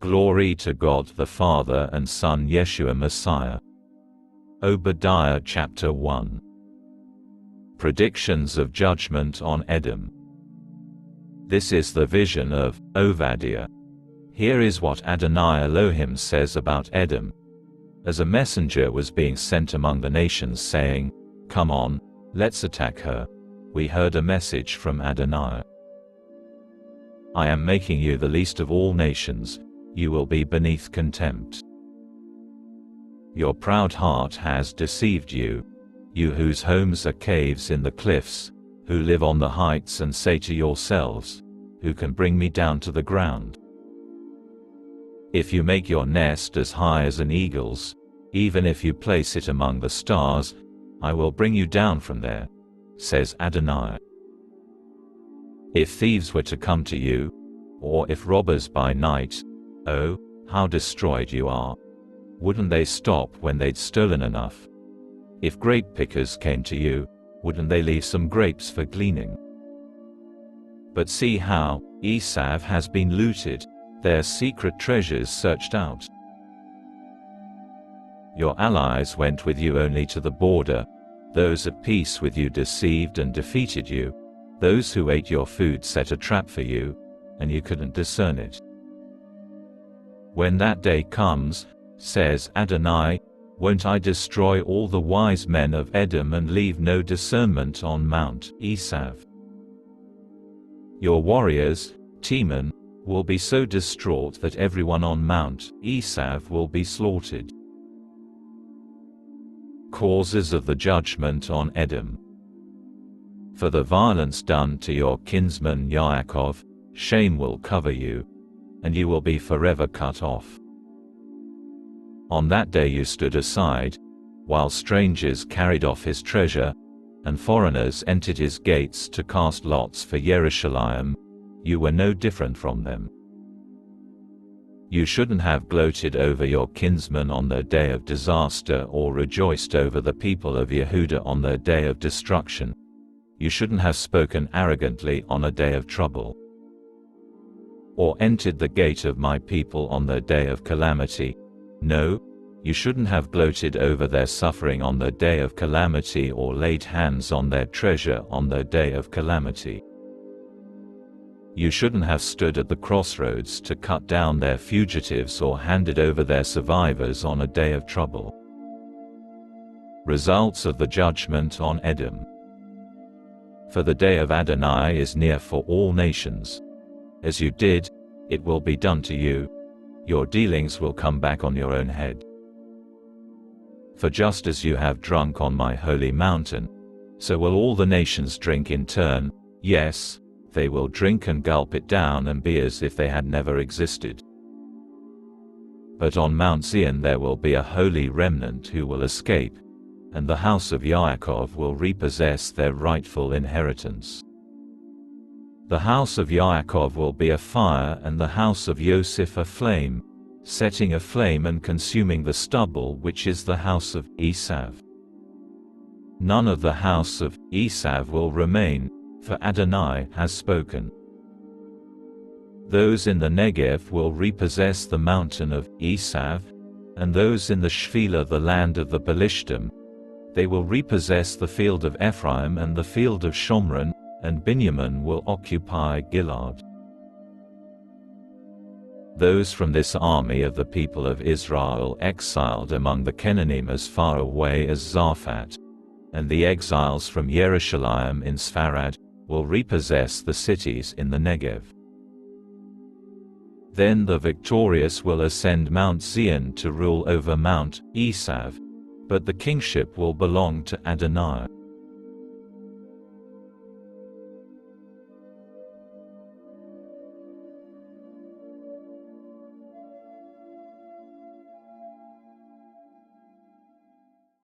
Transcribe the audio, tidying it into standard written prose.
Glory to God the Father and Son Yeshua Messiah. Obadiah chapter 1. Predictions of judgment on Edom. This is the vision of Obadiah. Here is what Adonai Elohim says about Edom. As a messenger was being sent among the nations saying, "Come on, let's attack her," we heard a message from Adonai. "I am making you the least of all nations, you will be beneath contempt. Your proud heart has deceived you, you whose homes are caves in the cliffs, who live on the heights and say to yourselves, 'Who can bring me down to the ground?' If you make your nest as high as an eagle's, even if you place it among the stars, I will bring you down from there," says Adonai. If thieves were to come to you, or if robbers by night, oh, how destroyed you are! Wouldn't they stop when they'd stolen enough? If grape pickers came to you, wouldn't they leave some grapes for gleaning? But see how Esav has been looted, their secret treasures searched out. Your allies went with you only to the border, those at peace with you deceived and defeated you, those who ate your food set a trap for you, and you couldn't discern it. When that day comes, says Adonai, won't I destroy all the wise men of Edom and leave no discernment on Mount Esav? Your warriors, Teman, will be so distraught that everyone on Mount Esav will be slaughtered. Causes of the judgment on Edom. For the violence done to your kinsman Yaakov, shame will cover you, and you will be forever cut off. On that day you stood aside, while strangers carried off his treasure, and foreigners entered his gates to cast lots for Jerusalem. You were no different from them. You shouldn't have gloated over your kinsmen on their day of disaster or rejoiced over the people of Yehuda on their day of destruction. You shouldn't have spoken arrogantly on a day of trouble, or entered the gate of my people on their day of calamity. No, you shouldn't have gloated over their suffering on their day of calamity or laid hands on their treasure on their day of calamity. You shouldn't have stood at the crossroads to cut down their fugitives or handed over their survivors on a day of trouble. Results of the judgment on Edom. For the day of Adonai is near for all nations. As you did, it will be done to you. Your dealings will come back on your own head. For just as you have drunk on my holy mountain, so will all the nations drink in turn. Yes, they will drink and gulp it down and be as if they had never existed. But on Mount Zion there will be a holy remnant who will escape, and the house of Yaakov will repossess their rightful inheritance. The house of Yaakov will be a fire and the house of Yosef a flame, setting aflame and consuming the stubble which is the house of Esav. None of the house of Esav will remain, for Adonai has spoken. Those in the Negev will repossess the mountain of Esav, and those in the Shephelah the land of the Pelishtim. They will repossess the field of Ephraim and the field of Shomron, and Binyamin will occupy Gilad. Those from this army of the people of Israel exiled among the Canaanim as far away as Zaphat, and the exiles from Jerusalem in Sfarad, will repossess the cities in the Negev. Then the victorious will ascend Mount Zion to rule over Mount Esav, but the kingship will belong to Adonai.